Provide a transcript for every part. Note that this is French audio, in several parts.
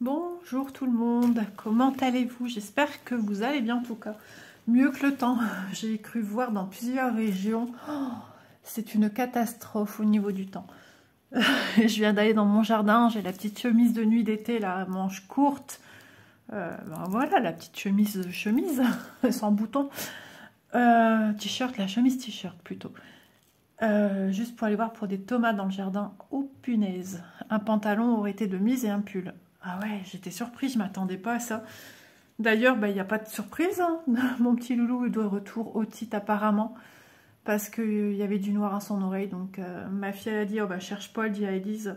Bonjour tout le monde, comment allez-vous? J'espère que vous allez bien en tout cas. Mieux que le temps, j'ai cru voir dans plusieurs régions. Oh, c'est une catastrophe au niveau du temps. Je viens d'aller dans mon jardin, j'ai la petite chemise de nuit d'été, la manche courte. Ben voilà, la petite chemise sans bouton. T-shirt, la chemise t-shirt plutôt. Juste pour aller voir pour des tomates dans le jardin. Oh punaise, un pantalon aurait été de mise et un pull. Ah ouais, j'étais surprise, je m'attendais pas à ça. D'ailleurs, il n'y a pas de surprise, hein. Mon petit loulou est de retour au titre apparemment, parce qu'il y avait du noir à son oreille. Donc ma fille elle a dit, oh bah cherche pas, elle dit à Elise,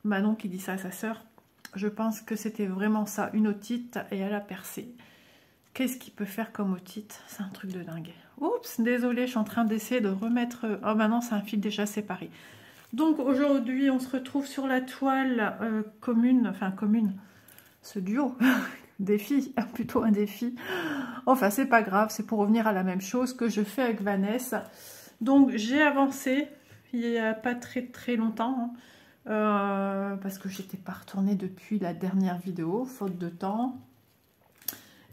Manon qui dit ça à sa sœur. Je pense que c'était vraiment ça, une otite, et elle a percé. Qu'est-ce qu'il peut faire comme otite? C'est un truc de dingue. Oups, désolée, je suis en train d'essayer de remettre... Oh maintenant c'est un fil déjà séparé. Donc aujourd'hui, on se retrouve sur la toile commune, ce duo, défi, plutôt un défi. Enfin, c'est pas grave, c'est pour revenir à la même chose que je fais avec Vanessa. Donc j'ai avancé, il n'y a pas très longtemps, hein, parce que j'étais pas retournée depuis la dernière vidéo, faute de temps.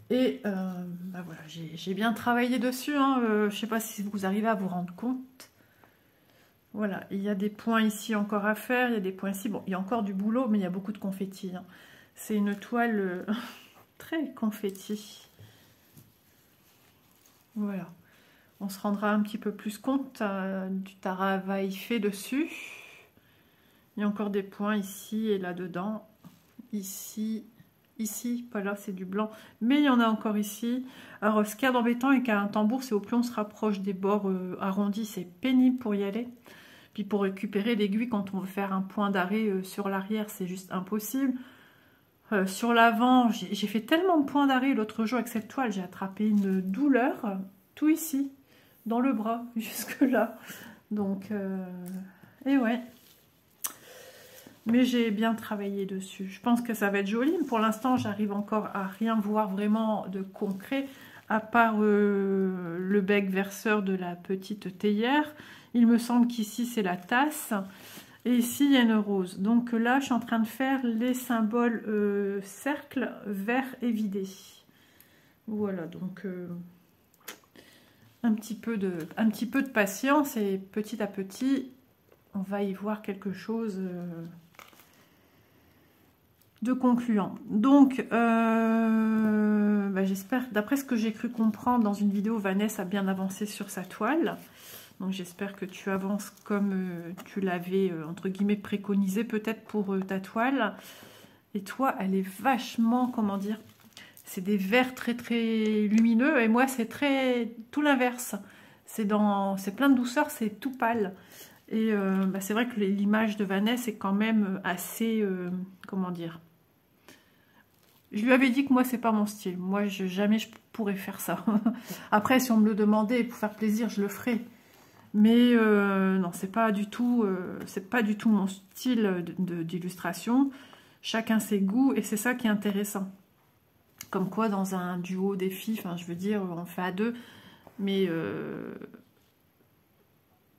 Et voilà, j'ai bien travaillé dessus, hein, je sais pas si vous arrivez à vous rendre compte. Voilà, il y a des points ici encore à faire, il y a des points ici. Bon, il y a encore du boulot, mais il y a beaucoup de confetti, hein. C'est une toile très confetti. Voilà. On se rendra un petit peu plus compte du travail fait dessus. Il y a encore des points ici et là-dedans. Ici, pas là, c'est du blanc. Mais il y en a encore ici. Alors, ce qu'il y a d'embêtant et qu'un tambour, c'est au plus on se rapproche des bords arrondis, c'est pénible pour y aller. Puis pour récupérer l'aiguille, quand on veut faire un point d'arrêt sur l'arrière, c'est juste impossible. Sur l'avant, j'ai fait tellement de points d'arrêt l'autre jour avec cette toile, j'ai attrapé une douleur, tout ici, dans le bras, jusque là. Donc, et ouais. Mais j'ai bien travaillé dessus. Je pense que ça va être joli. Pour l'instant, j'arrive encore à rien voir vraiment de concret, à part le bec verseur de la petite théière. Il me semble qu'ici, c'est la tasse. Et ici, il y a une rose. Donc là, je suis en train de faire les symboles cercle, vert et vidé. Voilà, donc un petit peu de patience et petit à petit, on va y voir quelque chose de concluant. Donc, j'espère, d'après ce que j'ai cru comprendre dans une vidéo, Vanessa a bien avancé sur sa toile. Donc j'espère que tu avances comme tu l'avais, entre guillemets, préconisé peut-être pour ta toile. Et toi, elle est vachement, comment dire, c'est des verts très lumineux. Et moi, c'est tout l'inverse. C'est plein de douceur, c'est tout pâle. Et c'est vrai que l'image de Vanessa est quand même assez, comment dire. Je lui avais dit que moi, c'est pas mon style. Moi, jamais je pourrais faire ça. Après, si on me le demandait pour faire plaisir, je le ferais. Mais non, c'est pas du tout mon style d'illustration. Chacun ses goûts et c'est ça qui est intéressant. Comme quoi dans un duo des filles, enfin je veux dire, on fait à deux, mais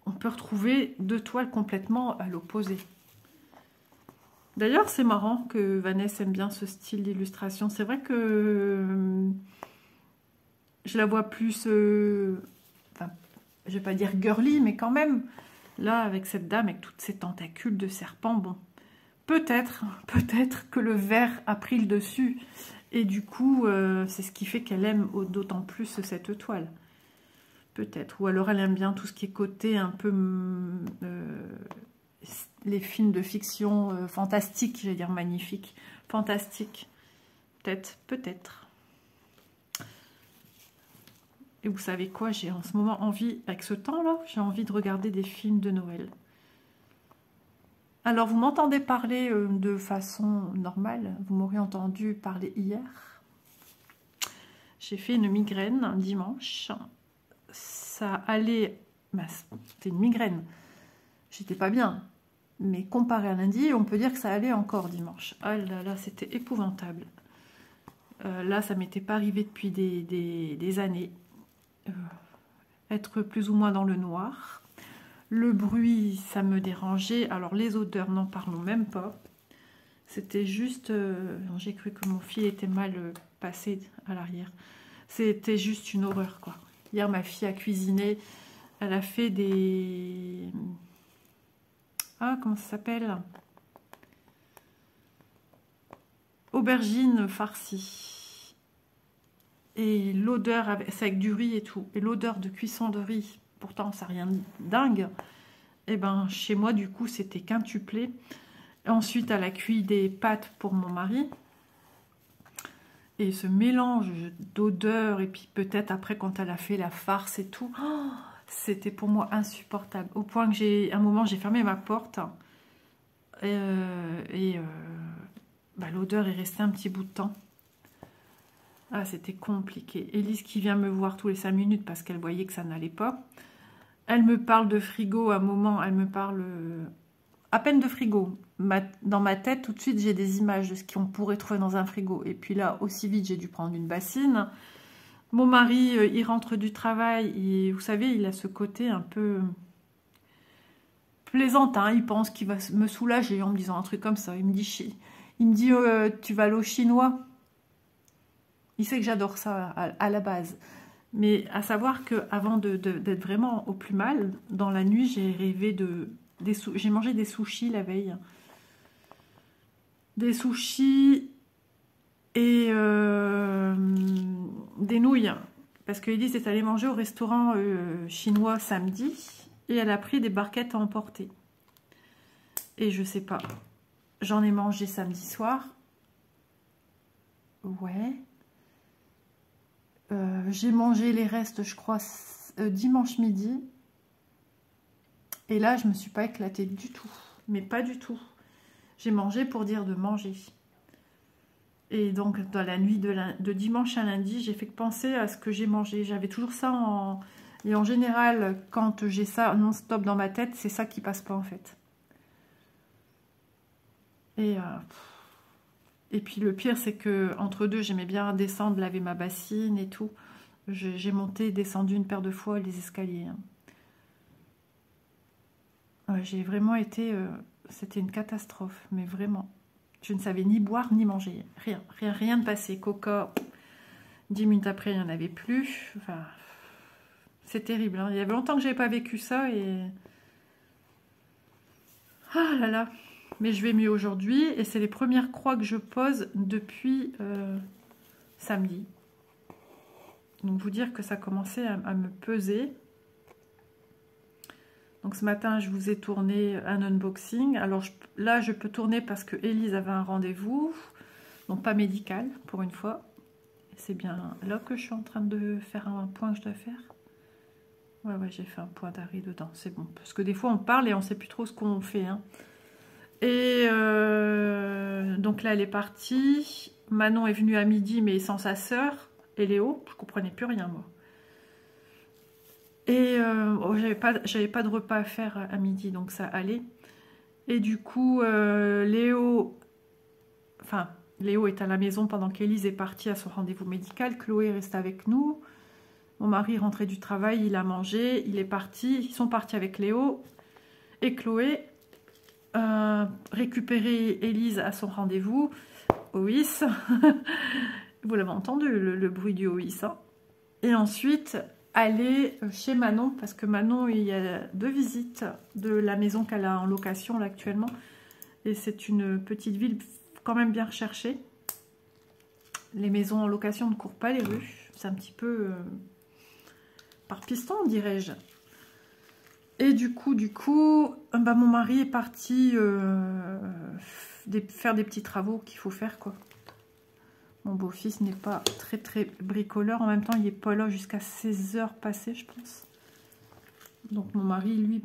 on peut retrouver deux toiles complètement à l'opposé. D'ailleurs, c'est marrant que Vanessa aime bien ce style d'illustration. C'est vrai que je la vois plus... je vais pas dire girly, mais quand même, là, avec cette dame, avec toutes ces tentacules de serpent, bon, peut-être que le vert a pris le dessus, et du coup, c'est ce qui fait qu'elle aime d'autant plus cette toile. Peut-être, ou alors elle aime bien tout ce qui est côté un peu, les films de fiction fantastique, je vais dire magnifique, fantastique, peut-être. Et vous savez quoi, j'ai en ce moment envie, avec ce temps-là, j'ai envie de regarder des films de Noël. Alors, vous m'entendez parler de façon normale, vous m'aurez entendu parler hier. J'ai fait une migraine dimanche. Ça allait... c'était une migraine. J'étais pas bien. Mais comparé à lundi, on peut dire que ça allait encore dimanche. Ah là là, c'était épouvantable. Là, ça m'était pas arrivé depuis des années. Être plus ou moins dans le noir. Le bruit, ça me dérangeait. Alors les odeurs, n'en parlons même pas. C'était juste... j'ai cru que mon fil était mal passé à l'arrière. C'était juste une horreur, quoi. Hier, ma fille a cuisiné. Elle a fait des... Ah, comment ça s'appelle? Aubergines farcies. Et l'odeur, c'est avec du riz et tout. Et l'odeur de cuisson de riz, pourtant, ça n'a rien de dingue. Et ben, chez moi, du coup, c'était quintuplé. Ensuite, elle a cuit des pâtes pour mon mari. Et ce mélange d'odeurs, et puis peut-être après, quand elle a fait la farce et tout, oh, c'était pour moi insupportable. Au point que à un moment, j'ai fermé ma porte. L'odeur est restée un petit bout de temps. Ah, c'était compliqué. Élise qui vient me voir tous les 5 minutes parce qu'elle voyait que ça n'allait pas. Elle me parle de frigo à un moment, elle me parle à peine de frigo. Dans ma tête, tout de suite, j'ai des images de ce qu'on pourrait trouver dans un frigo. Et puis là, aussi vite, j'ai dû prendre une bassine. Mon mari, il rentre du travail et vous savez, il a ce côté un peu plaisantin. Il pense qu'il va me soulager en me disant un truc comme ça. Il me dit tu vas aller au chinois. Il sait que j'adore ça à la base. Mais à savoir qu'avant d'être vraiment au plus mal, dans la nuit, j'ai rêvé j'ai mangé des sushis la veille. Des sushis et des nouilles. Parce qu'Élise est allée manger au restaurant chinois samedi. Et elle a pris des barquettes à emporter. Et je sais pas. J'en ai mangé samedi soir. Ouais. J'ai mangé les restes, je crois, dimanche midi. Et là, je me suis pas éclatée du tout. Mais pas du tout. J'ai mangé pour dire de manger. Et donc, dans la nuit de dimanche à lundi, j'ai fait que penser à ce que j'ai mangé. J'avais toujours ça Et en général, quand j'ai ça non-stop dans ma tête, c'est ça qui passe pas, en fait. Et puis, le pire, c'est que entre deux, j'aimais bien descendre, laver ma bassine et tout. J'ai monté, descendu une paire de fois les escaliers. Ouais, j'ai vraiment été... c'était une catastrophe, mais vraiment. Je ne savais ni boire, ni manger. Rien de passé. Coca, 10 minutes après, il n'y en avait plus. Enfin, c'est terrible. Hein. Il y avait longtemps que je n'avais pas vécu ça et... Ah là là. Mais je vais mieux aujourd'hui. Et c'est les premières croix que je pose depuis samedi. Donc, vous dire que ça commençait à me peser. Donc, ce matin, je vous ai tourné un unboxing. Alors, là, je peux tourner parce que Élise avait un rendez-vous. Donc, pas médical, pour une fois. C'est bien là que je suis en train de faire un point que je dois faire. Ouais, j'ai fait un point d'arrêt dedans. C'est bon. Parce que des fois, on parle et on ne sait plus trop ce qu'on fait. Hein. Et donc là, elle est partie. Manon est venue à midi, mais sans sa sœur. Et Léo, je comprenais plus rien, moi. Et j'avais pas de repas à faire à midi, donc ça allait. Et du coup, Léo est à la maison pendant qu'Élise est partie à son rendez-vous médical. Chloé reste avec nous. Mon mari rentrait du travail, il a mangé, il est parti. Ils sont partis avec Léo et Chloé. Récupérer Élise à son rendez-vous. OIS. Vous l'avez entendu, le bruit du OIS. Hein. Et ensuite, aller chez Manon, parce que Manon, il y a 2 visites de la maison qu'elle a en location là, actuellement. Et c'est une petite ville quand même bien recherchée. Les maisons en location ne courent pas les rues. C'est un petit peu par piston, dirais-je. Et du coup, mon mari est parti faire des petits travaux qu'il faut faire, quoi. Mon beau-fils n'est pas très bricoleur. En même temps, il n'est pas là jusqu'à 16 heures passées, je pense. Donc mon mari, lui,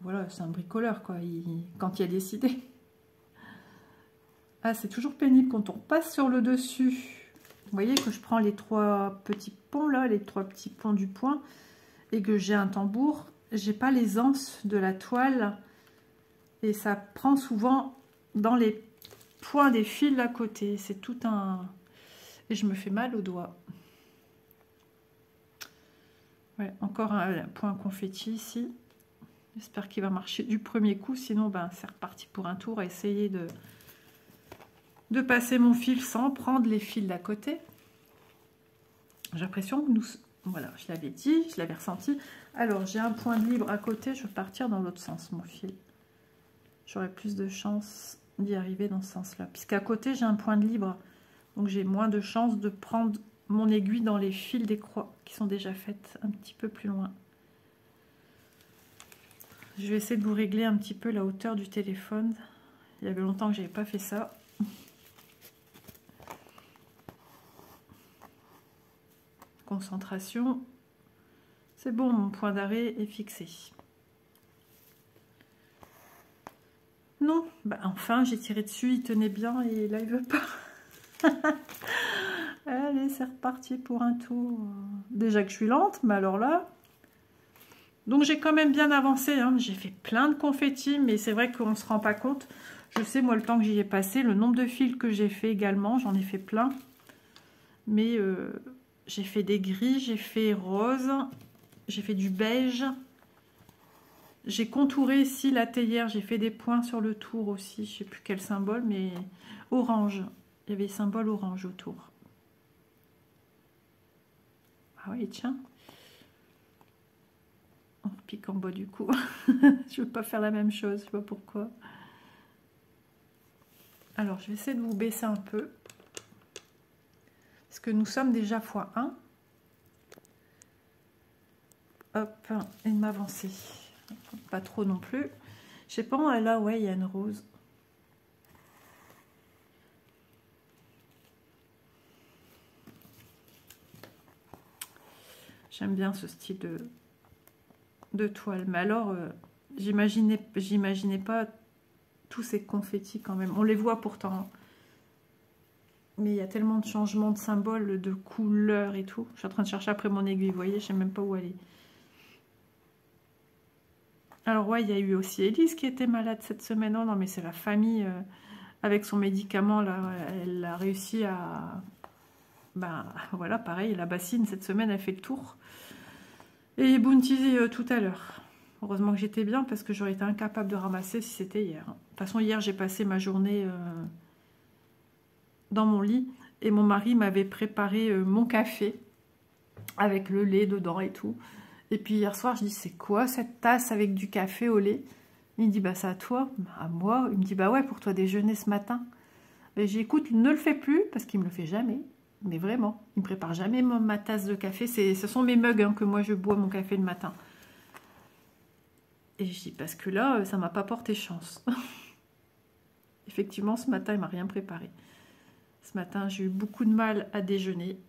voilà, c'est un bricoleur, quoi. Quand il a décidé. Ah, c'est toujours pénible quand on passe sur le dessus. Vous voyez que je prends les 3 petits ponts, là, les 3 petits ponts du point, et que j'ai un tambour. J'ai pas les anses de la toile. Et ça prend souvent dans les points des fils à côté. C'est tout un... Et je me fais mal aux doigts. Ouais, encore un point confetti ici. J'espère qu'il va marcher du premier coup. Sinon, c'est reparti pour un tour à essayer de de passer mon fil sans prendre les fils d'à côté. J'ai l'impression que nous... Voilà, je l'avais dit, je l'avais ressenti. Alors, j'ai un point de libre à côté, je vais partir dans l'autre sens, mon fil. J'aurai plus de chance d'y arriver dans ce sens-là. Puisqu'à côté, j'ai un point de libre. Donc, j'ai moins de chance de prendre mon aiguille dans les fils des croix qui sont déjà faites un petit peu plus loin. Je vais essayer de vous régler un petit peu la hauteur du téléphone. Il y avait longtemps que je n'avais pas fait ça. Concentration. C'est bon, mon point d'arrêt est fixé. Non, bah enfin j'ai tiré dessus, il tenait bien et là il veut pas. Allez, c'est reparti pour un tour. Déjà que je suis lente, mais alors là... Donc j'ai quand même bien avancé, hein. J'ai fait plein de confettis, mais c'est vrai qu'on ne se rend pas compte. Je sais, moi, le temps que j'y ai passé, le nombre de fils que j'ai fait également, j'en ai fait plein. Mais j'ai fait des gris, j'ai fait rose, j'ai fait du beige. J'ai contouré ici la théière, j'ai fait des points sur le tour aussi, je ne sais plus quel symbole, mais orange. Il y avait symbole orange autour. Ah oui, tiens. On repique en bas du coup. Je ne veux pas faire la même chose, je ne sais pas pourquoi. Alors, je vais essayer de vous baisser un peu. Parce que nous sommes déjà x1. Hop, et de m'avancer. Pas trop non plus. Je sais pas, là, ouais, il y a une rose. J'aime bien ce style de toile. Mais alors, j'imaginais pas tous ces confettis quand même. On les voit pourtant. Mais il y a tellement de changements de symboles, de couleurs et tout. Je suis en train de chercher après mon aiguille, vous voyez, je sais même pas où aller. Alors ouais, il y a eu aussi Elise qui était malade cette semaine. Non, non, mais c'est la famille avec son médicament là. Elle a réussi à... Ben voilà, pareil, la bassine cette semaine, elle fait le tour. Et Bounty tout à l'heure. Heureusement que j'étais bien parce que j'aurais été incapable de ramasser si c'était hier. De toute façon, hier, j'ai passé ma journée dans mon lit et mon mari m'avait préparé mon café avec le lait dedans et tout. Et puis hier soir, je dis, c'est quoi cette tasse avec du café au lait? Il me dit, bah c'est à toi, à moi. Il me dit, bah ouais, pour toi déjeuner ce matin. Et j'écoute, ne le fais plus, parce qu'il me le fait jamais. Mais vraiment, il me prépare jamais ma tasse de café. Ce sont mes mugs hein, que moi je bois mon café le matin. Et je dis, parce que là, ça m'a pas porté chance. Effectivement, ce matin, il m'a rien préparé. Ce matin, j'ai eu beaucoup de mal à déjeuner.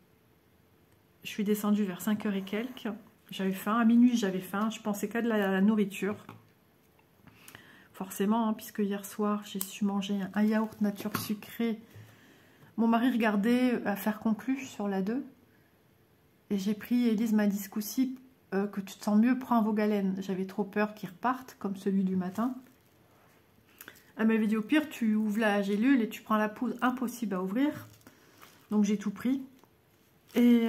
Je suis descendue vers 5h et quelques. J'avais faim, à minuit j'avais faim, je pensais qu'à de la nourriture. Forcément, hein, puisque hier soir j'ai su manger un yaourt nature sucré. Mon mari regardait Affaires conclues sur la 2. Et j'ai pris, Elise m'a dit ce coup-ci, que tu te sens mieux, prends un Vogalène. J'avais trop peur qu'il reparte, comme celui du matin. Elle m'avait dit au pire, tu ouvres la gélule et tu prends la poudre, impossible à ouvrir. Donc j'ai tout pris. Et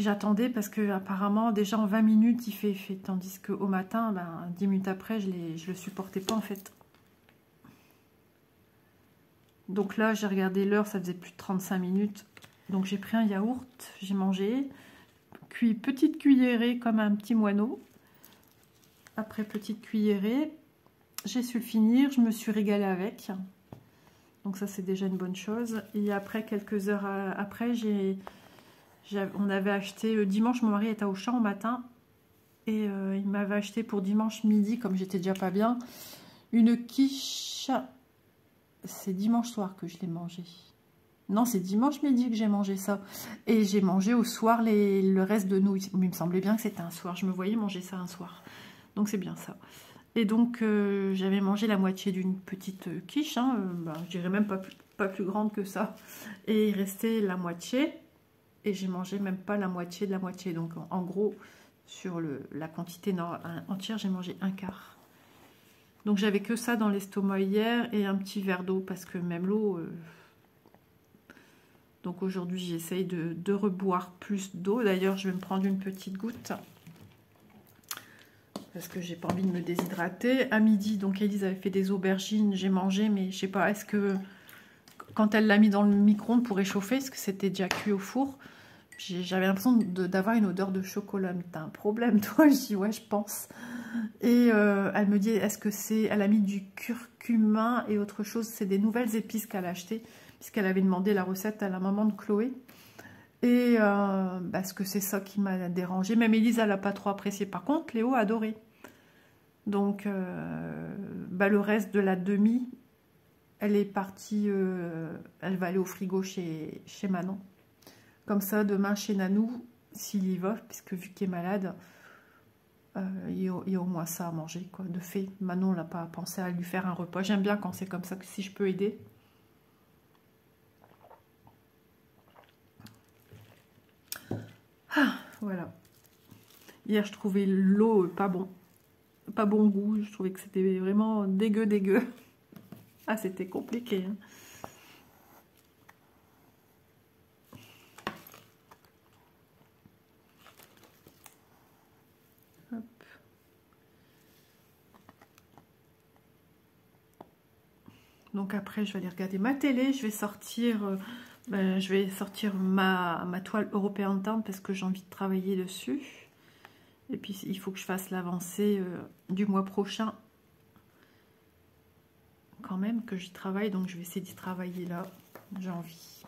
j'attendais parce que apparemment déjà en 20 minutes il fait effet. Tandis qu'au matin, ben, 10 minutes après, je le supportais pas en fait. Donc là, j'ai regardé l'heure, ça faisait plus de 35 minutes. Donc j'ai pris un yaourt, j'ai mangé. Cuit petite cuillerée comme un petit moineau. Après petite cuillerée, j'ai su le finir, je me suis régalée avec. Donc ça c'est déjà une bonne chose. Et après, quelques heures après, on avait acheté, dimanche, mon mari était au champ au matin. Et il m'avait acheté pour dimanche midi, comme j'étais déjà pas bien, une quiche. C'est dimanche soir que je l'ai mangé. Non, c'est dimanche midi que j'ai mangé ça. Et j'ai mangé au soir le reste de nouilles. Mais il me semblait bien que c'était un soir. Je me voyais manger ça un soir. Donc c'est bien ça. Et donc j'avais mangé la moitié d'une petite quiche. Hein, je dirais même pas plus grande que ça. Et il restait la moitié. Et j'ai mangé même pas la moitié de la moitié. Donc en gros, sur la quantité entière, j'ai mangé un quart. Donc j'avais que ça dans l'estomac hier et un petit verre d'eau parce que même l'eau... Donc aujourd'hui j'essaye de reboire plus d'eau. D'ailleurs je vais me prendre une petite goutte. parce que j'ai pas envie de me déshydrater. À midi, donc Élise avait fait des aubergines, j'ai mangé, mais je sais pas, est-ce que quand elle l'a mis dans le micro-ondes pour réchauffer, est-ce que c'était déjà cuit au four? J'avais l'impression d'avoir une odeur de chocolat. Mais t'as un problème, toi? Je dis ouais, je pense. Et elle me dit, est-ce que c'est... Elle a mis du curcuma et autre chose. C'est des nouvelles épices qu'elle a achetées, puisqu'elle avait demandé la recette à la maman de Chloé. Et parce que c'est ça qui m'a dérangée. Même Élise, elle n'a pas trop apprécié. Par contre, Léo a adoré. Donc, le reste de la demi, elle est partie... elle va aller au frigo chez Manon. Comme ça, demain, chez Nanou, s'il y va, puisque vu qu'il est malade, il y a au moins ça à manger, quoi. De fait, Manon n'a pas pensé à lui faire un repas. J'aime bien quand c'est comme ça, que si je peux aider. Ah, voilà. Hier, je trouvais l'eau pas bon. Pas bon goût. Je trouvais que c'était vraiment dégueu. Ah, c'était compliqué, hein. Donc après, je vais aller regarder ma télé. Je vais sortir, ma toile European Town parce que j'ai envie de travailler dessus. Et puis, il faut que je fasse l'avancée du mois prochain. Quand même, que j'y travaille. Donc, je vais essayer d'y travailler là. J'ai envie.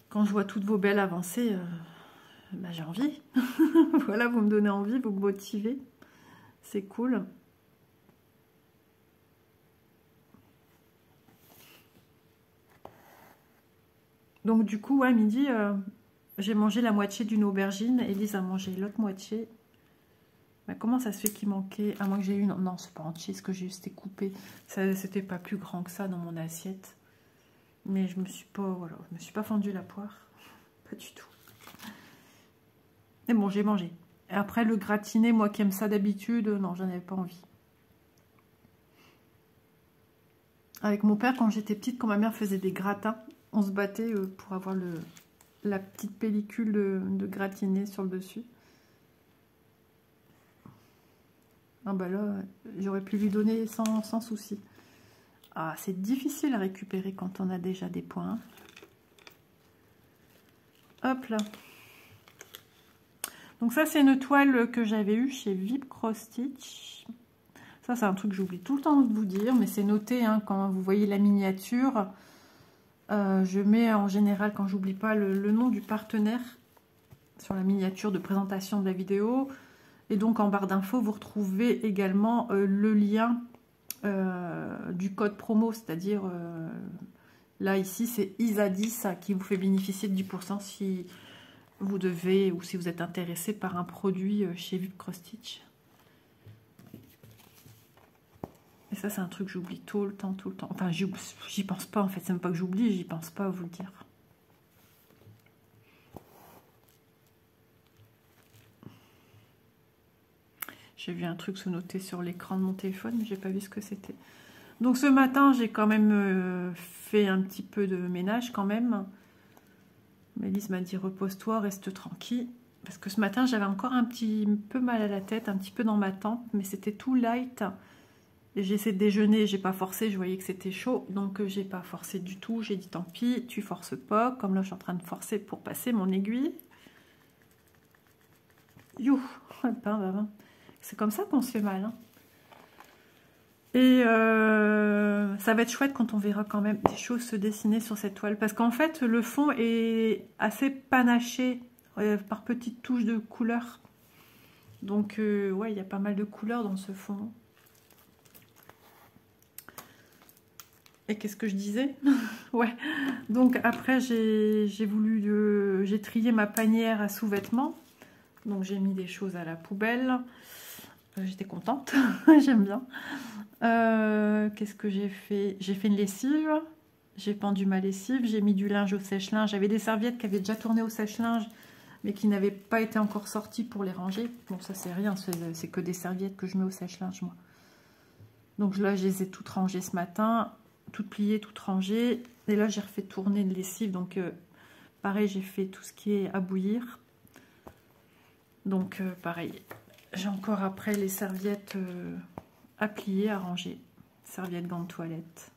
Quand je vois toutes vos belles avancées, j'ai envie. Voilà, vous me donnez envie, vous me motivez. C'est cool. Donc du coup, à midi, j'ai mangé la moitié d'une aubergine. Élise a mangé l'autre moitié. Comment ça se fait qu'il manquait? À moins que j'ai eu... Non, c'est pas entier. Ce que j'ai eu, c'était coupé. C'était pas plus grand que ça dans mon assiette. Mais je me suis pas... Voilà, je me suis pas fendu la poire. Pas du tout. Mais bon, j'ai mangé. Et après, le gratiné, moi qui aime ça d'habitude, non, j'en avais pas envie. Avec mon père, quand j'étais petite, quand ma mère faisait des gratins, on se battait pour avoir la petite pellicule de gratiné sur le dessus. Ah bah là, j'aurais pu lui donner sans souci. Ah, c'est difficile à récupérer quand on a déjà des points. Hop là. Donc ça, c'est une toile que j'avais eue chez Vip Cross Stitch. Ça, c'est un truc que j'oublie tout le temps de vous dire, mais c'est noté hein, quand vous voyez la miniature. Je mets en général, quand j'oublie pas, le nom du partenaire sur la miniature de présentation de la vidéo. Et donc en barre d'infos, vous retrouvez également le lien du code promo, c'est-à-dire là ici c'est ISA10 qui vous fait bénéficier de 10% si vous devez ou si vous êtes intéressé par un produit chez Vip Cross Stitch. Et ça c'est un truc que j'oublie tout le temps. Enfin j'y pense pas en fait, c'est même pas que j'oublie, j'y pense pas à vous le dire. J'ai vu un truc se noter sur l'écran de mon téléphone, mais j'ai pas vu ce que c'était. Donc ce matin, j'ai quand même fait un petit peu de ménage quand même. Mélisse m'a dit repose-toi, reste tranquille. Parce que ce matin, j'avais encore un petit peu mal à la tête, un petit peu dans ma tempe, mais c'était tout light. Et j'ai essayé de déjeuner, j'ai pas forcé, je voyais que c'était chaud, donc j'ai pas forcé du tout. J'ai dit tant pis, tu forces pas. Comme là, je suis en train de forcer pour passer mon aiguille. You, c'est comme ça qu'on se fait mal. Hein. Et ça va être chouette quand on verra quand même des choses se dessiner sur cette toile. Parce qu'en fait, le fond est assez panaché par petites touches de couleurs. Donc, ouais, il y a pas mal de couleurs dans ce fond. Et qu'est-ce que je disais? Ouais. Donc, après, j'ai trié ma panière à sous-vêtements. Donc, j'ai mis des choses à la poubelle. J'étais contente. J'aime bien. Qu'est-ce que j'ai fait? J'ai fait une lessive, j'ai pendu ma lessive, j'ai mis du linge au sèche-linge. J'avais des serviettes qui avaient déjà tourné au sèche-linge, mais qui n'avaient pas été encore sorties pour les ranger. Bon, ça c'est rien, c'est que des serviettes que je mets au sèche-linge, moi. Donc là, je les ai toutes rangées ce matin, toutes pliées, toutes rangées. Et là, j'ai refait tourner une lessive, donc pareil, j'ai fait tout ce qui est à bouillir. Donc pareil, J'ai encore après les serviettes à plier, à ranger. Serviettes, gants de toilette.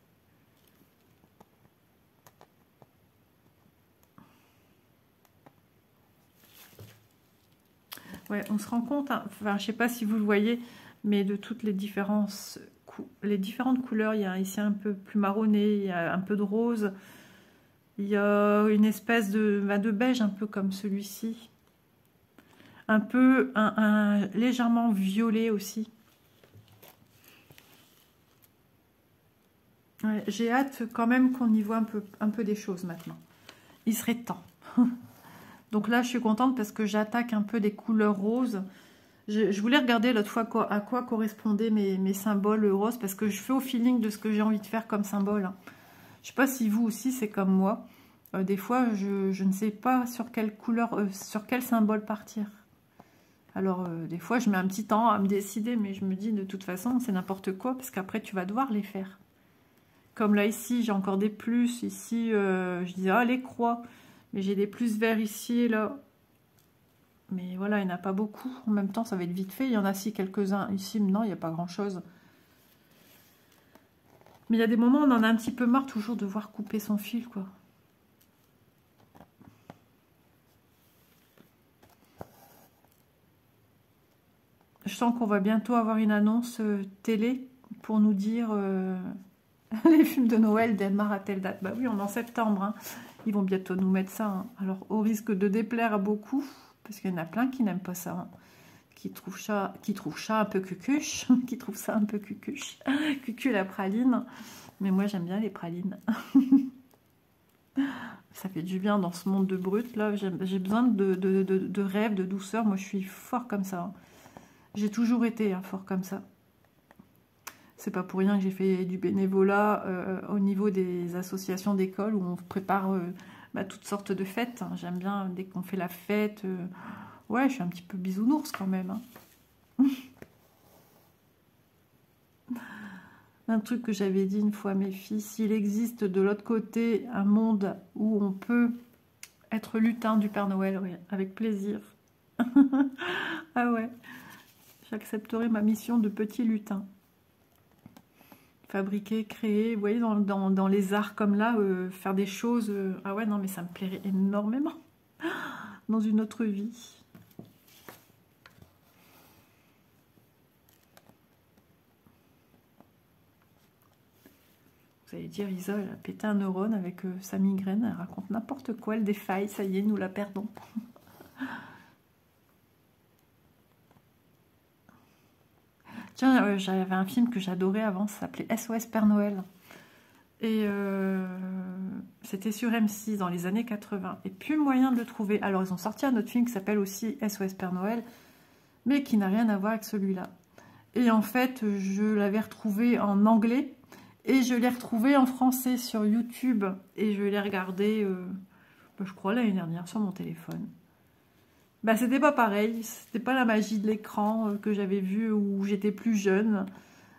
Ouais, on se rend compte, hein, enfin, je sais pas si vous le voyez, mais de toutes les différentes couleurs, il y a ici un peu plus marronné, il y a un peu de rose, il y a une espèce de beige un peu comme celui-ci, un peu légèrement violet aussi. Ouais, j'ai hâte quand même qu'on y voit un peu des choses maintenant. Il serait temps. Donc là, je suis contente parce que j'attaque un peu des couleurs roses. Je voulais regarder l'autre fois à quoi correspondaient mes symboles roses parce que je fais au feeling de ce que j'ai envie de faire comme symbole. Je sais pas si vous aussi c'est comme moi. Des fois, je ne sais pas sur quelle couleur, sur quel symbole partir. Alors, des fois, je mets un petit temps à me décider, mais je me dis de toute façon, c'est n'importe quoi parce qu'après, tu vas devoir les faire. Comme là, ici, j'ai encore des plus. Ici, je dis, ah, les croix. Mais j'ai des plus verts ici et là. Mais voilà, il n'y en a pas beaucoup. En même temps, ça va être vite fait. Il y en a si quelques-uns. Ici, non, il n'y a pas grand-chose. Mais il y a des moments où on en a un petit peu marre toujours de voir couper son fil, quoi. Je sens qu'on va bientôt avoir une annonce télé pour nous dire les films de Noël d'Elmar à telle date. Bah oui, on est en septembre. Hein. Ils vont bientôt nous mettre ça. Hein. Alors, au risque de déplaire à beaucoup, parce qu'il y en a plein qui n'aiment pas ça. Hein. Qui trouve ça un peu cucuche, qui trouve ça un peu cucuche, cucu la praline, mais moi j'aime bien les pralines. Ça fait du bien dans ce monde de brut, là, j'ai besoin de rêve, de douceur, moi je suis fort comme ça. J'ai toujours été fort comme ça. C'est pas pour rien que j'ai fait du bénévolat au niveau des associations d'école où on prépare toutes sortes de fêtes. Hein. J'aime bien dès qu'on fait la fête... Ouais, je suis un petit peu bisounours quand même. Hein. Un truc que j'avais dit une fois à mes filles, s'il existe de l'autre côté un monde où on peut être lutin du Père Noël, oui, avec plaisir. Ah ouais, j'accepterai ma mission de petit lutin. Fabriquer, créer, vous voyez, dans les arts comme là, faire des choses... ah ouais, non, mais ça me plairait énormément dans une autre vie. Vous allez dire, Isa, elle a pété un neurone avec sa migraine, elle raconte n'importe quoi, elle défaille, ça y est, nous la perdons. Tiens, j'avais un film que j'adorais avant, ça s'appelait SOS Père Noël. Et c'était sur M6 dans les années 80. Et plus moyen de le trouver. Alors, ils ont sorti un autre film qui s'appelle aussi SOS Père Noël, mais qui n'a rien à voir avec celui-là. Et en fait, je l'avais retrouvé en anglais. Et je l'ai retrouvé en français sur YouTube et je l'ai regardé, je crois, l'année dernière sur mon téléphone. Bah, c'était pas pareil, c'était pas la magie de l'écran que j'avais vu où j'étais plus jeune.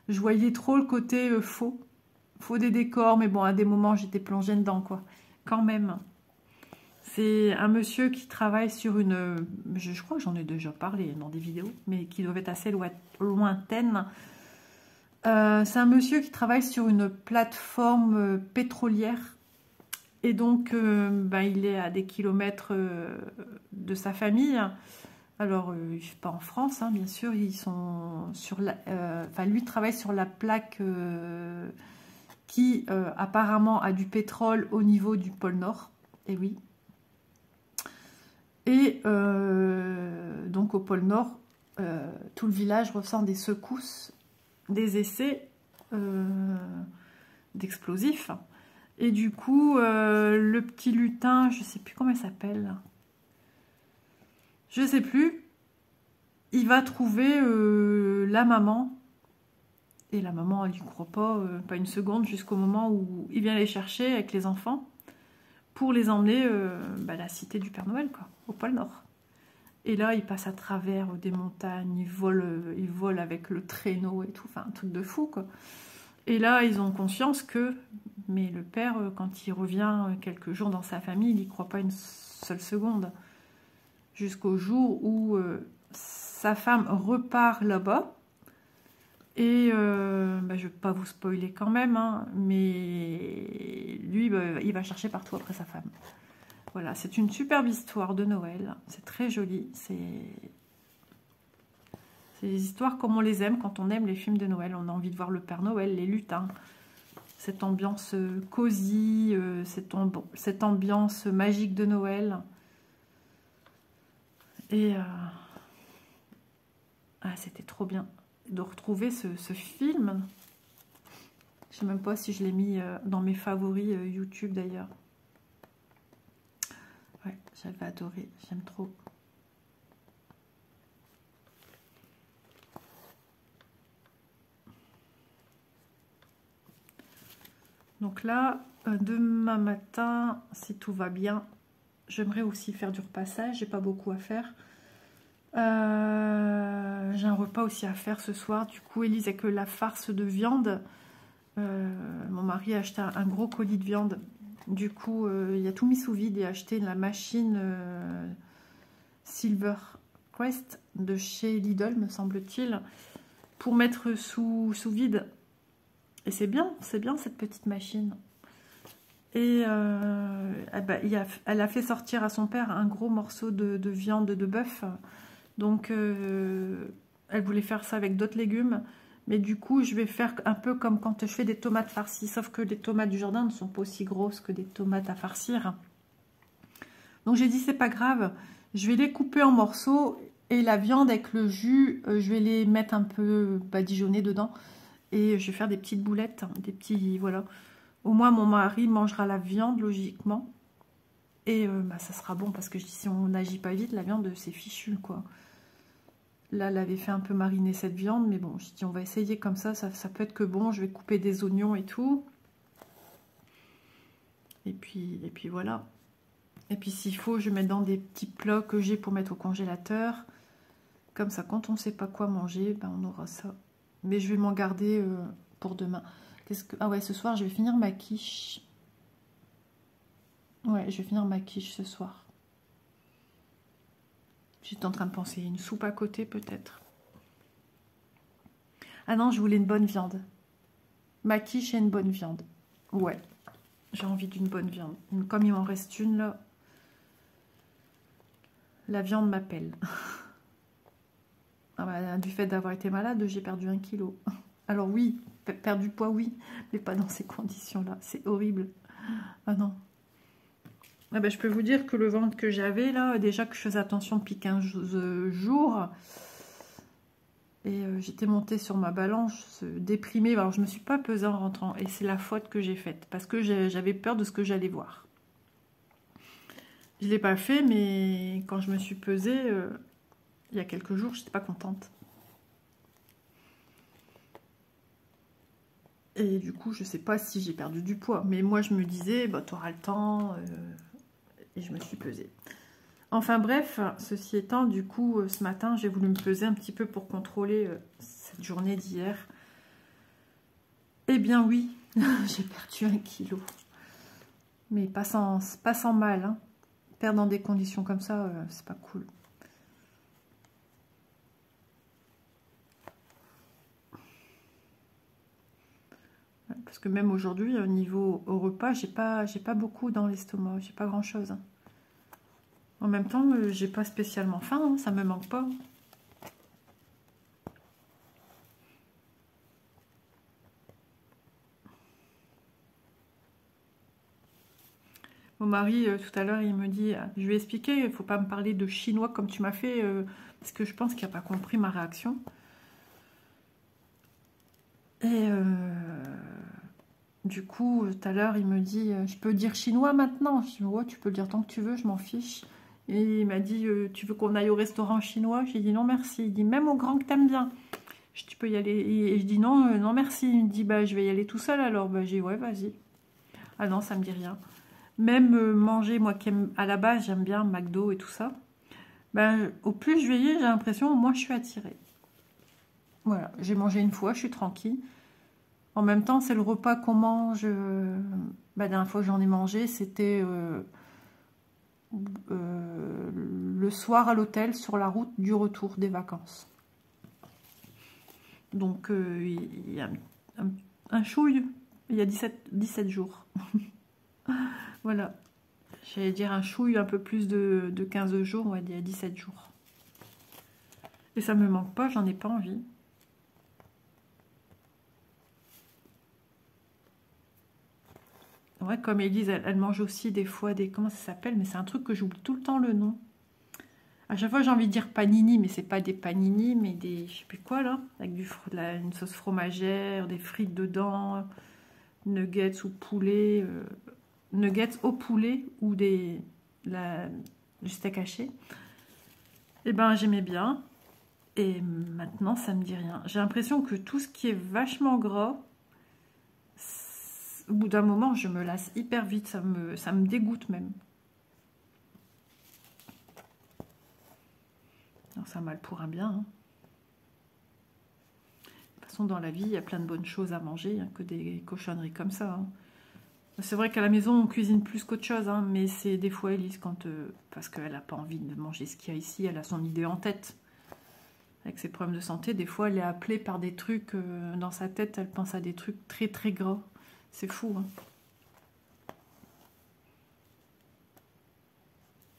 Je voyais trop le côté faux des décors, mais bon, à des moments, j'étais plongée dedans, quoi. Quand même. C'est un monsieur qui travaille sur une... Je crois que j'en ai déjà parlé dans des vidéos, mais qui doivent être assez lointaines. C'est un monsieur qui travaille sur une plateforme pétrolière et donc il est à des kilomètres de sa famille. Alors, pas en France, hein, bien sûr, ils sont sur la... lui travaille sur la plaque qui apparemment a du pétrole au niveau du pôle Nord. Et oui. Et donc au pôle Nord, tout le village ressent des secousses, des essais d'explosifs. Et du coup, le petit lutin, je sais plus comment il s'appelle, je sais plus, il va trouver la maman. Et la maman, elle n'y croit pas une seconde, jusqu'au moment où il vient les chercher avec les enfants pour les emmener à la cité du Père Noël, quoi, au pôle Nord. Et là, il passe à travers des montagnes, il vole avec le traîneau et tout, enfin un truc de fou, quoi. Et là, ils ont conscience que, mais le père, quand il revient quelques jours dans sa famille, il n'y croit pas une seule seconde. Jusqu'au jour où sa femme repart là-bas. Et je ne vais pas vous spoiler quand même, hein, mais lui, il va chercher partout après sa femme. Voilà, c'est une superbe histoire de Noël. C'est très joli. C'est des histoires comme on les aime quand on aime les films de Noël. On a envie de voir le Père Noël, les lutins. Cette ambiance cosy, cette ambiance magique de Noël. Et c'était trop bien de retrouver ce film. Je ne sais même pas si je l'ai mis dans mes favoris YouTube d'ailleurs. Ouais, j'avais adoré, j'aime trop. Donc là, demain matin, si tout va bien, j'aimerais aussi faire du repassage, j'ai pas beaucoup à faire. J'ai un repas aussi à faire ce soir. Du coup, Élise a que la farce de viande. Mon mari a acheté un gros colis de viande. Du coup, il a tout mis sous vide et a acheté la machine Silver Quest de chez Lidl, me semble-t-il, pour mettre sous vide. Et c'est bien cette petite machine. Et elle a fait sortir à son père un gros morceau de viande de bœuf. Donc, elle voulait faire ça avec d'autres légumes. Mais du coup, je vais faire un peu comme quand je fais des tomates farcies. Sauf que les tomates du jardin ne sont pas aussi grosses que des tomates à farcir. Donc, j'ai dit, c'est pas grave. Je vais les couper en morceaux. Et la viande avec le jus, je vais les mettre un peu badigeonnées dedans. Et je vais faire des petites boulettes. Des petits, voilà. Au moins, mon mari mangera la viande, logiquement. Et ça sera bon. Parce que si on n'agit pas vite, la viande, c'est fichu, quoi. Là, elle avait fait un peu mariner cette viande, mais bon, je dis on va essayer comme ça peut être que bon. Je vais couper des oignons et tout. Et puis voilà. Et puis s'il faut, je mets dans des petits plats que j'ai pour mettre au congélateur. Comme ça, quand on ne sait pas quoi manger, on aura ça. Mais je vais m'en garder pour demain. Ah ouais, ce soir, je vais finir ma quiche. Ouais, je vais finir ma quiche ce soir. J'étais en train de penser une soupe à côté peut-être. Ah non, je voulais une bonne viande. Ma quiche et une bonne viande. Ouais, j'ai envie d'une bonne viande. Comme il m'en reste une là, la viande m'appelle. Du fait d'avoir été malade, j'ai perdu 1 kilo. Alors oui, perdre du poids, oui, mais pas dans ces conditions-là. C'est horrible. Ah non. Je peux vous dire que le ventre que j'avais là, déjà que je faisais attention depuis 15 jours, et j'étais montée sur ma balance déprimée. Alors je me suis pas pesée en rentrant, et c'est la faute que j'ai faite, parce que j'avais peur de ce que j'allais voir. Je l'ai pas fait, mais quand je me suis pesée, il y a quelques jours, j'étais pas contente. Et du coup, je sais pas si j'ai perdu du poids, mais moi je me disais, tu auras le temps... Et je me suis pesée. Enfin bref, ceci étant, du coup, ce matin, j'ai voulu me peser un petit peu pour contrôler cette journée d'hier. Eh bien oui, j'ai perdu 1 kilo. Mais pas sans mal. Hein. Perdre dans des conditions comme ça, c'est pas cool. Parce que même aujourd'hui, au niveau au repas, j'ai pas beaucoup dans l'estomac, j'ai pas grand chose. Hein. En même temps, j'ai pas spécialement faim, hein, ça me manque pas. Mon mari, tout à l'heure, il me dit, je lui ai expliqué, il ne faut pas me parler de chinois comme tu m'as fait, parce que je pense qu'il n'a pas compris ma réaction. Et du coup, tout à l'heure, il me dit, je peux dire chinois maintenant? Je dis, ouais, tu peux le dire tant que tu veux, je m'en fiche. Et il m'a dit, tu veux qu'on aille au restaurant chinois? J'ai dit non merci. Il dit, même au grand que t'aimes bien. Je dis, tu peux y aller. Et je dis non, non merci. Il me dit, je vais y aller tout seul alors. J'ai dit, ouais, vas-y. Ah non, ça me dit rien. Même manger, moi qui aime, à la base, j'aime bien McDo et tout ça. Au plus je vieillis, j'ai l'impression, au moins je suis attirée. Voilà, j'ai mangé une fois, je suis tranquille. En même temps, c'est le repas qu'on mange. La dernière fois que j'en ai mangé, c'était le le soir à l'hôtel sur la route du retour des vacances. Donc il y a un chouille, il y a 17 jours. Voilà. J'allais dire un chouille un peu plus de 15 jours, ouais, il y a 17 jours. Et ça me manque pas, j'en ai pas envie. Ouais, comme Élise, elle mange aussi des fois des... Comment ça s'appelle? Mais c'est un truc que j'oublie tout le temps le nom. À chaque fois, j'ai envie de dire panini, mais c'est pas des panini, mais des... Je sais plus quoi, là. Avec une sauce fromagère, des frites dedans, nuggets ou poulet... nuggets au poulet ou du steak haché. Et ben, j'aimais bien. Et maintenant, ça me dit rien. J'ai l'impression que tout ce qui est vachement gras... Au bout d'un moment, je me lasse hyper vite, ça me dégoûte même. Alors, ça mal pour un bien. Hein. De toute façon, dans la vie, il y a plein de bonnes choses à manger, hein, que des cochonneries comme ça. Hein. C'est vrai qu'à la maison, on cuisine plus qu'autre chose, hein, mais c'est des fois Élise, parce qu'elle n'a pas envie de manger ce qu'il y a ici, elle a son idée en tête. Avec ses problèmes de santé, des fois, elle est appelée par des trucs, dans sa tête, elle pense à des trucs très très gras. C'est fou, hein.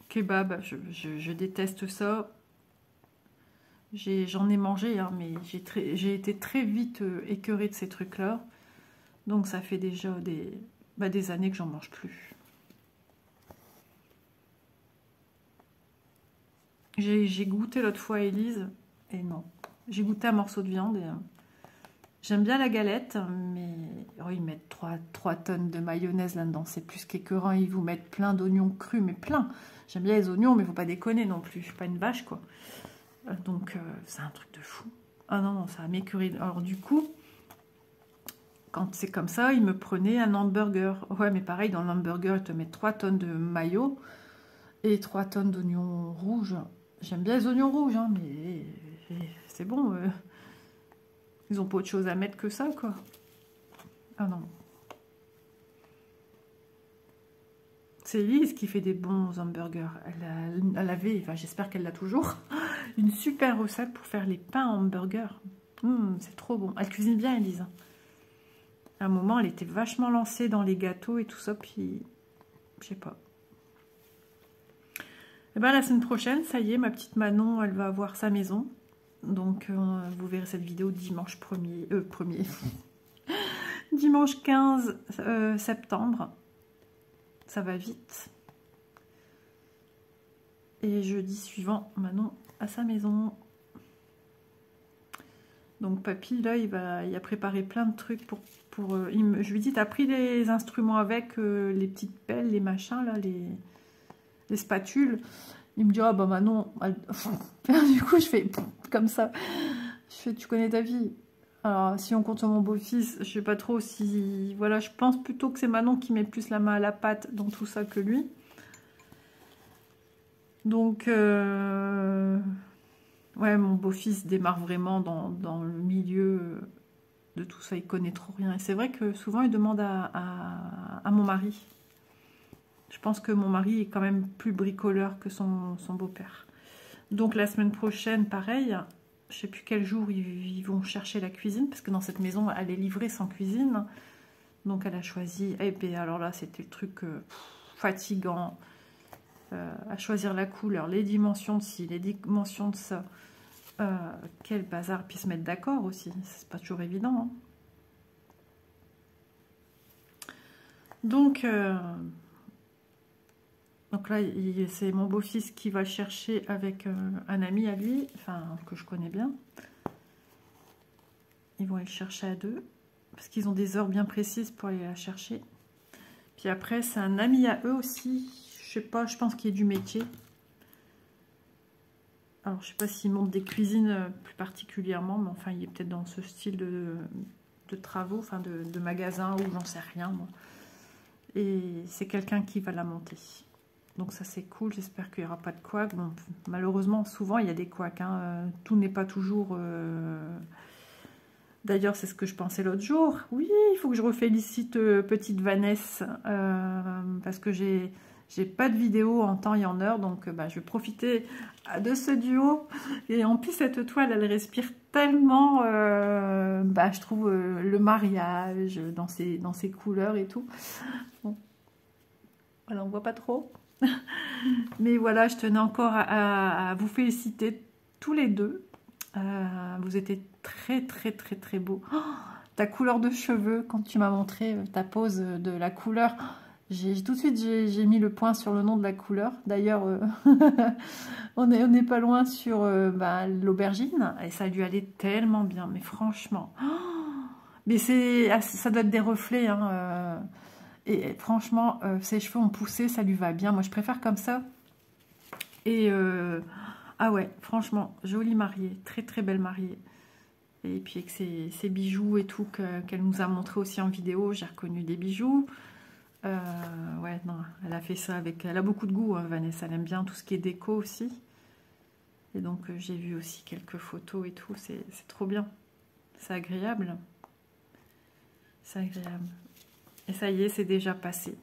Kebab, je déteste ça. J'en ai mangé, hein, mais j'ai été très vite écœurée de ces trucs-là. Donc ça fait déjà des années que j'en mange plus. J'ai goûté l'autre fois, Élise, et non. J'ai goûté un morceau de viande et... J'aime bien la galette, mais oh, ils mettent 3 tonnes de mayonnaise là-dedans. C'est plus qu'écœurant. Ils vous mettent plein d'oignons crus, mais plein. J'aime bien les oignons, mais il ne faut pas déconner non plus. Je suis pas une vache, quoi. Donc, c'est un truc de fou. Ah non, ça a m'écœuré. Alors, du coup, quand c'est comme ça, ils me prenaient un hamburger. Ouais, mais pareil, dans l'hamburger, ils te mettent 3 tonnes de mayo et 3 tonnes d'oignons rouges. J'aime bien les oignons rouges, hein, mais c'est bon. Ils ont pas autre chose à mettre que ça, quoi. Ah non. C'est Elise qui fait des bons hamburgers. Elle avait, enfin j'espère qu'elle l'a toujours, une super recette pour faire les pains hamburgers. C'est trop bon. Elle cuisine bien, Elise. À un moment, elle était vachement lancée dans les gâteaux et tout ça, puis je sais pas. Et ben la semaine prochaine, ça y est, ma petite Manon, elle va avoir sa maison. Donc, vous verrez cette vidéo dimanche 1er. Dimanche 15 septembre. Ça va vite. Et jeudi suivant, Manon à sa maison. Donc, papy, là, il a préparé plein de trucs pour je lui dis, t'as pris les instruments avec, les petites pelles, les machins, là, les spatules. Il me dit, ah bah Manon, du coup je fais comme ça. Je fais, tu connais ta vie. Alors si on compte sur mon beau-fils, je sais pas trop si... Voilà, je pense plutôt que c'est Manon qui met plus la main à la pâte dans tout ça que lui. Donc, ouais, mon beau-fils démarre vraiment dans le milieu de tout ça, il connaît trop rien. Et c'est vrai que souvent il demande à mon mari. Je pense que mon mari est quand même plus bricoleur que son beau-père. Donc la semaine prochaine, pareil, je ne sais plus quel jour ils vont chercher la cuisine, parce que dans cette maison, elle est livrée sans cuisine. Donc elle a choisi, et bien alors là, c'était le truc fatigant, à choisir la couleur, les dimensions de ci, les dimensions de ça. Quel bazar, puis se mettre d'accord aussi, c'est pas toujours évident. Hein. Donc là, c'est mon beau-fils qui va le chercher avec un ami à lui, enfin, que je connais bien. Ils vont aller le chercher à 2, parce qu'ils ont des heures bien précises pour aller la chercher. Puis après, c'est un ami à eux aussi, je sais pas, je pense qu'il est du métier. Alors, je sais pas s'il monte des cuisines plus particulièrement, mais enfin, il est peut-être dans ce style de travaux, enfin, de magasin, ou j'en sais rien, moi. Et c'est quelqu'un qui va la monter. Donc ça c'est cool, j'espère qu'il n'y aura pas de couac. Bon, malheureusement, souvent il y a des couacs. Hein. Tout n'est pas toujours... D'ailleurs, c'est ce que je pensais l'autre jour. Oui, il faut que je refélicite petite Vanessa. Parce que j'ai J'ai pas de vidéo en temps et en heure, donc je vais profiter de ce duo. Et en plus, cette toile, elle respire tellement, je trouve, le mariage dans ses couleurs et tout. Bon. Voilà, on voit pas trop. Mais voilà, je tenais encore à vous féliciter tous les deux. Vous étiez très, très, très, très beaux. Oh, ta couleur de cheveux, quand tu m'as montré ta pose de la couleur... Tout de suite, j'ai mis le point sur le nom de la couleur. D'ailleurs, on n'est pas loin sur l'aubergine. Et ça lui allait tellement bien. Mais franchement... mais ça doit être des reflets. Hein, et franchement, ses cheveux ont poussé. Ça lui va bien. Moi, je préfère comme ça. Et... ah ouais, franchement, jolie mariée. Très, très belle mariée. Et puis avec ses bijoux et tout qu'elle nous a montré aussi en vidéo. J'ai reconnu des bijoux. Ouais, non, elle a fait ça avec... Elle a beaucoup de goût, hein, Vanessa. Elle aime bien tout ce qui est déco aussi. Et donc, j'ai vu aussi quelques photos et tout. C'est trop bien. C'est agréable. C'est agréable. Et ça y est, c'est déjà passé.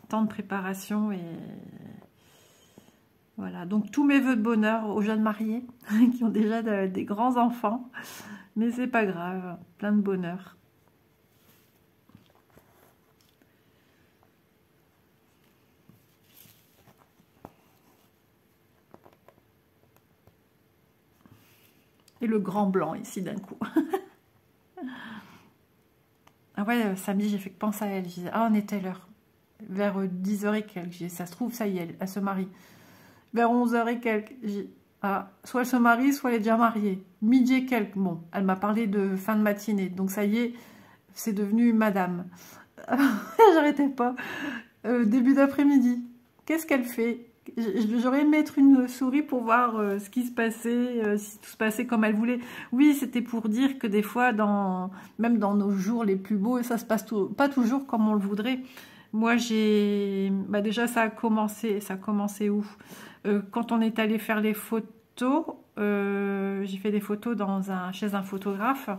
Tant de préparation et... Voilà. Donc, tous mes vœux de bonheur aux jeunes mariés qui ont déjà des grands enfants. Mais c'est pas grave. Plein de bonheur. Et le grand blanc ici d'un coup. Ah ouais, samedi, j'ai fait que penser à elle. Je disais, ah, on est telle heure. Vers 10h et quelques. Ça se trouve, ça y est, elle se marie. Vers 11h et quelques. Ah, soit elle se marie, soit elle est déjà mariée. Midi et quelques. Bon, elle m'a parlé de fin de matinée. Donc ça y est, c'est devenu madame. J'arrêtais pas. Début d'après-midi. Qu'est-ce qu'elle fait? J'aurais aimé mettre une souris pour voir ce qui se passait, si tout se passait comme elle voulait. Oui, c'était pour dire que des fois, même dans nos jours les plus beaux, ça se passe pas toujours comme on le voudrait. Moi, déjà, ça a commencé où? Quand on est allé faire les photos, j'ai fait des photos chez un photographe.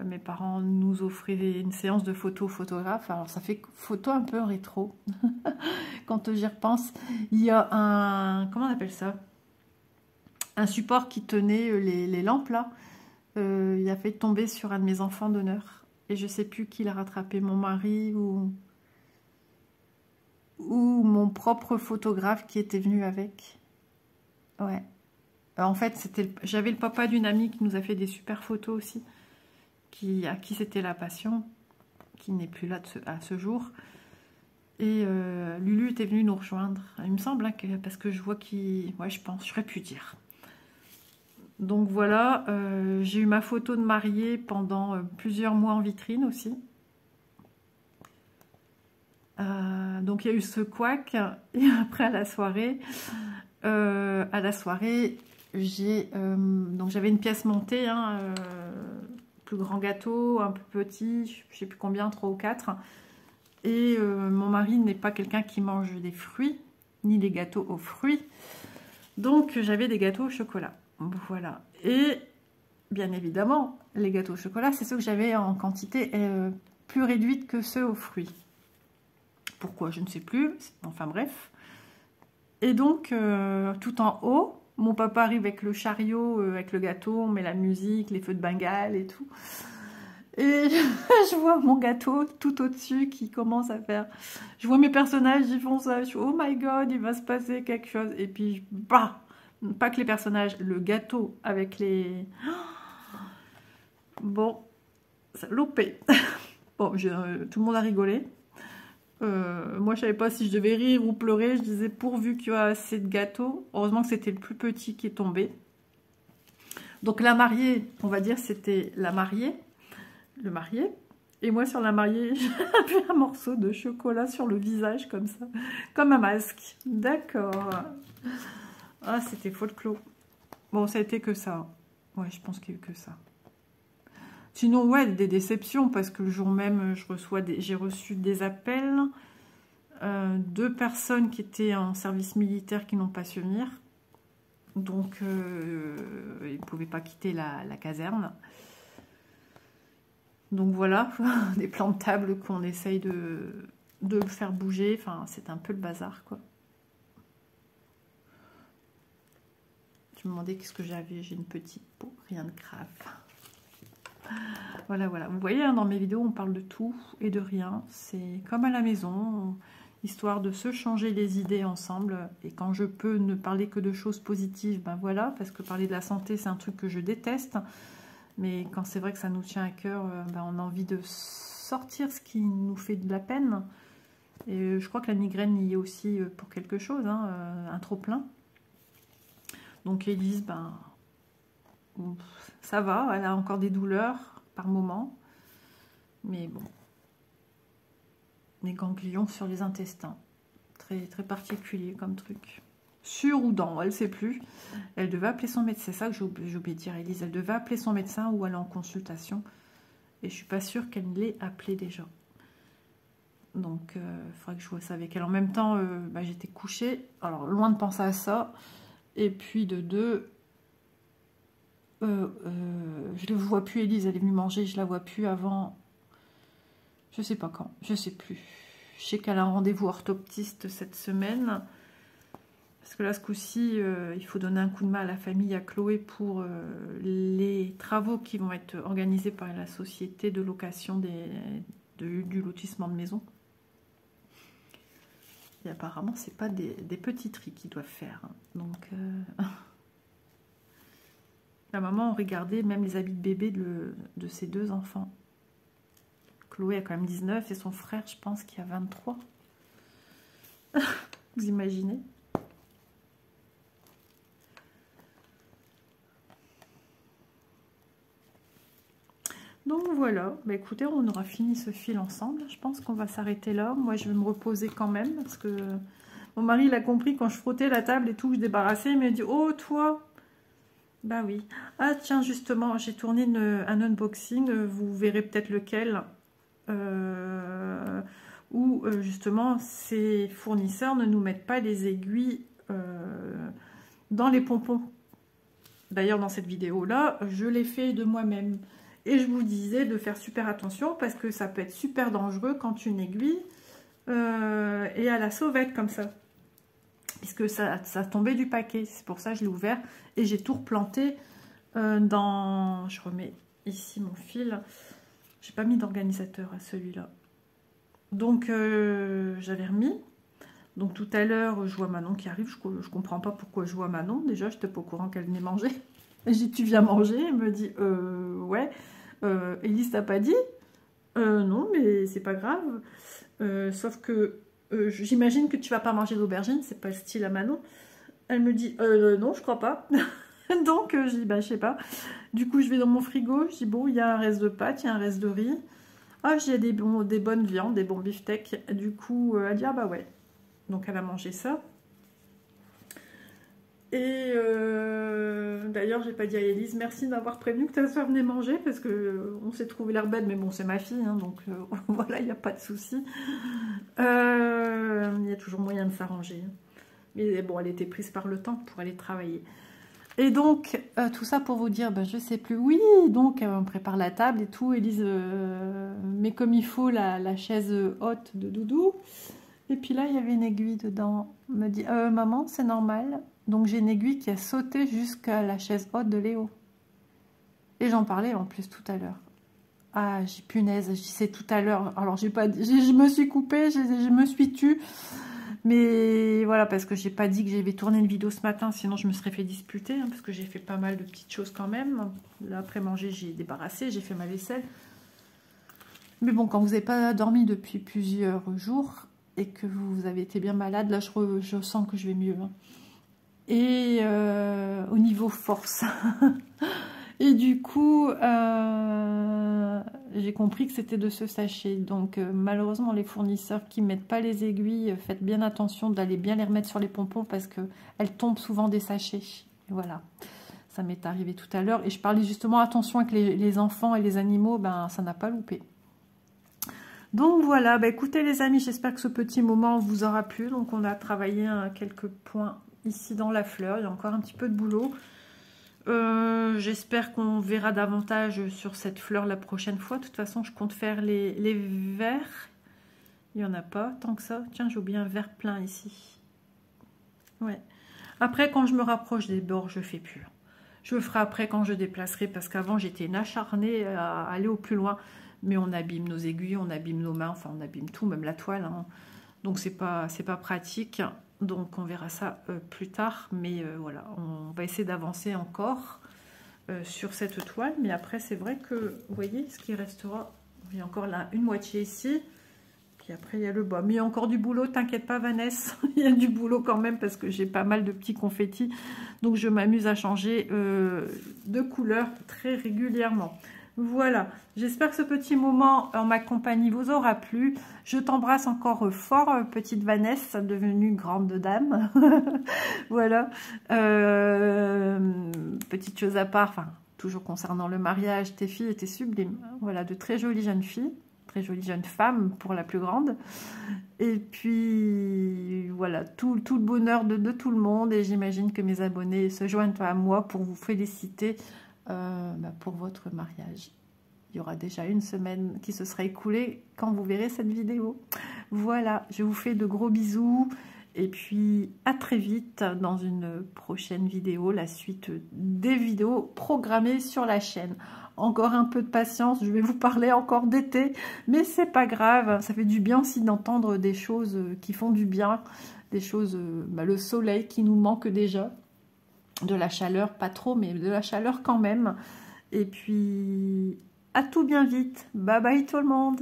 Mes parents nous offraient une séance de photographe. Alors ça fait photo un peu rétro. Quand j'y repense, il y a comment on appelle ça, un support qui tenait les lampes là. Il a fait tomber sur un de mes enfants d'honneur et je sais plus qui l'a rattrapé, mon mari ou mon propre photographe qui était venu avec. Ouais. En fait, j'avais le papa d'une amie qui nous a fait des super photos aussi, à qui c'était la passion, qui n'est plus là à ce jour. Et Lulu était venue nous rejoindre. Il me semble, hein, parce que je vois qu'il... Ouais, je pense, j'aurais pu dire. Donc voilà, j'ai eu ma photo de mariée pendant plusieurs mois en vitrine aussi. Donc il y a eu ce couac. Et après, à la soirée... donc j'avais une pièce montée, hein, plus grand gâteau, un peu petit, je sais plus combien, 3 ou 4. Et mon mari n'est pas quelqu'un qui mange des fruits, ni des gâteaux aux fruits. Donc j'avais des gâteaux au chocolat. Voilà. Et bien évidemment, les gâteaux au chocolat, c'est ceux que j'avais en quantité plus réduite que ceux aux fruits. Pourquoi, je ne sais plus. Enfin bref. Et donc, tout en haut, mon papa arrive avec le chariot, avec le gâteau, on met la musique, les feux de Bengale et tout. Et je vois mon gâteau tout au-dessus qui commence à faire... Je vois mes personnages, ils font ça. Je suis, oh my god, il va se passer quelque chose. Et puis, bah, pas que les personnages, le gâteau avec les... Bon, ça loupé. Bon, tout le monde a rigolé. Moi, je savais pas si je devais rire ou pleurer. Je disais, pourvu qu'il y ait assez de gâteaux. Heureusement que c'était le plus petit qui est tombé. Donc, la mariée, on va dire, c'était la mariée. Le marié. Et moi, sur la mariée, j'avais un morceau de chocolat sur le visage, comme ça. Comme un masque. D'accord. Ah, c'était folklore. Bon, ça a été que ça. Ouais, je pense qu'il y a eu que ça. Sinon, ouais, des déceptions, parce que le jour même, j'ai reçu des appels. 2 personnes qui étaient en service militaire qui n'ont pas su venir. Donc, ils ne pouvaient pas quitter la caserne. Donc voilà, des plans de table qu'on essaye de de le faire bouger. Enfin, c'est un peu le bazar, quoi. Je me demandais qu'est-ce que j'avais. J'ai une petite peau, rien de grave. Voilà, voilà. Vous voyez, hein, dans mes vidéos, on parle de tout et de rien. C'est comme à la maison, histoire de se changer les idées ensemble. Et quand je peux ne parler que de choses positives, ben voilà, parce que parler de la santé, c'est un truc que je déteste. Mais quand c'est vrai que ça nous tient à cœur, ben on a envie de sortir ce qui nous fait de la peine. Et je crois que la migraine y est aussi pour quelque chose, hein, un trop-plein. Donc Élise, ben, ça va, elle a encore des douleurs par moment. Mais bon, les ganglions sur les intestins, très, très particulier comme truc. Sur ou dans, elle ne sait plus. Elle devait appeler son médecin, c'est ça que j'ai oublié de dire, Élise. Elle devait appeler son médecin ou aller en consultation. Et je suis pas sûre qu'elle l'ait appelé déjà. Donc, il faudrait que je vois ça avec elle. En même temps, bah, j'étais couchée. Alors, loin de penser à ça. Et puis, de deux, je ne vois plus, Élise. Elle est venue manger. Je la vois plus avant. Je sais pas quand. Je sais plus. Je sais qu'elle a un rendez-vous orthoptiste cette semaine. Parce que là, ce coup-ci, il faut donner un coup de main à la famille, à Chloé, pour les travaux qui vont être organisés par la société de location du lotissement de maison. Et apparemment, c'est pas des petits tris qu'ils doivent faire. Hein. Donc, la maman regardait même les habits de bébé de ses deux enfants. Chloé a quand même 19 et son frère, je pense, qui a 23. Vous imaginez? Donc voilà, bah écoutez, on aura fini ce fil ensemble. Je pense qu'on va s'arrêter là. Moi, je vais me reposer quand même parce que mon mari, il a compris quand je frottais la table et tout, je débarrassais. Il m'a dit, oh, toi. Bah oui. Ah tiens, justement, j'ai tourné un unboxing. Vous verrez peut-être lequel. Où justement, ces fournisseurs ne nous mettent pas les aiguilles dans les pompons. D'ailleurs, dans cette vidéo-là, je l'ai fait de moi-même. Et je vous disais de faire super attention parce que ça peut être super dangereux quand une aiguille est à la sauvette comme ça. Puisque ça tombait du paquet. C'est pour ça que je l'ai ouvert et j'ai tout replanté dans... Je remets ici mon fil. J'ai pas mis d'organisateur à celui-là. Donc j'avais remis. Donc tout à l'heure, je vois Manon qui arrive. Je comprends pas pourquoi je vois Manon. Déjà, je n'étais pas au courant qu'elle venait manger. J'ai dit, tu viens manger? Elle me dit, ouais. Élise, t'as pas dit? Non, mais c'est pas grave. Sauf que j'imagine que tu vas pas manger d'aubergine, c'est pas le style à Manon. Elle me dit, non, je crois pas. Donc, je dis, bah, je sais pas. Du coup, je vais dans mon frigo. Je dis, bon, il y a un reste de pâtes, il y a un reste de riz. Ah, j'ai des bonnes viandes, des bons beefsteaks. Du coup, elle dit, ah bah ouais. Donc, elle a mangé ça. Et d'ailleurs, j'ai pas dit à Élise, merci de m'avoir prévenu que ta soeur venait manger parce que on s'est trouvé l'air bête, mais bon, c'est ma fille, hein, donc voilà, il n'y a pas de souci. Il y a toujours moyen de s'arranger. Mais bon, elle était prise par le temps pour aller travailler. Et donc, tout ça pour vous dire, ben, je sais plus. Oui, donc on prépare la table et tout. Élise met comme il faut la chaise haute de Doudou. Et puis là, il y avait une aiguille dedans. Elle me dit, maman, c'est normal. Donc j'ai une aiguille qui a sauté jusqu'à la chaise haute de Léo. Et j'en parlais en plus tout à l'heure. Ah, j'ai punaise, je disais tout à l'heure. Alors j'ai pas, je me suis coupée, je me suis tue. Mais voilà, parce que j'ai pas dit que j'avais tourné une vidéo ce matin, sinon je me serais fait disputer, hein, parce que j'ai fait pas mal de petites choses quand même. Là, après manger, j'ai débarrassé, j'ai fait ma vaisselle. Mais bon, quand vous n'avez pas dormi depuis plusieurs jours et que vous avez été bien malade, là je sens que je vais mieux. Hein. Et au niveau force. Et du coup, j'ai compris que c'était de ce sachet. Donc malheureusement, les fournisseurs qui ne mettent pas les aiguilles, faites bien attention d'aller bien les remettre sur les pompons parce qu'elles tombent souvent des sachets. Et voilà, ça m'est arrivé tout à l'heure. Et je parlais justement, attention avec les enfants et les animaux, ben ça n'a pas loupé. Donc voilà, ben, écoutez les amis, j'espère que ce petit moment vous aura plu. Donc on a travaillé quelques points ici dans la fleur, il y a encore un petit peu de boulot. J'espère qu'on verra davantage sur cette fleur la prochaine fois. De toute façon, je compte faire les verts Il n'y en a pas tant que ça. Tiens, j'ai oublié un verre plein ici. Ouais. Après, quand je me rapproche des bords, je fais plus. Je le ferai après quand je déplacerai, parce qu'avant, j'étais une acharnée à aller au plus loin. Mais on abîme nos aiguilles, on abîme nos mains, enfin, on abîme tout, même la toile. Hein. Donc, c'est pas pratique. Donc, on verra ça plus tard. Mais voilà, on va essayer d'avancer encore sur cette toile. Mais après, c'est vrai que, vous voyez, ce qui restera, il y a encore là une moitié ici. Puis après, il y a le bas. Mais il y a encore du boulot, t'inquiète pas, Vanessa. Il y a du boulot quand même parce que j'ai pas mal de petits confettis. Donc, je m'amuse à changer de couleur très régulièrement. Voilà. J'espère que ce petit moment en ma compagnie vous aura plu. Je t'embrasse encore fort, petite Vanessa, devenue grande dame. Voilà. Petite chose à part, enfin, toujours concernant le mariage, tes filles étaient sublimes. Voilà, de très jolies jeunes filles. Très jolie jeune femme pour la plus grande. Et puis voilà, tout le bonheur de tout le monde. Et j'imagine que mes abonnés se joignent à moi pour vous féliciter pour votre mariage. Il y aura déjà une semaine qui se sera écoulée quand vous verrez cette vidéo. Voilà, je vous fais de gros bisous. Et puis à très vite dans une prochaine vidéo, la suite des vidéos programmées sur la chaîne. Encore un peu de patience, je vais vous parler encore d'été, mais c'est pas grave, ça fait du bien aussi d'entendre des choses qui font du bien, des choses, le soleil qui nous manque déjà, de la chaleur, pas trop, mais de la chaleur quand même. Et puis, à tout bien vite, bye bye tout le monde.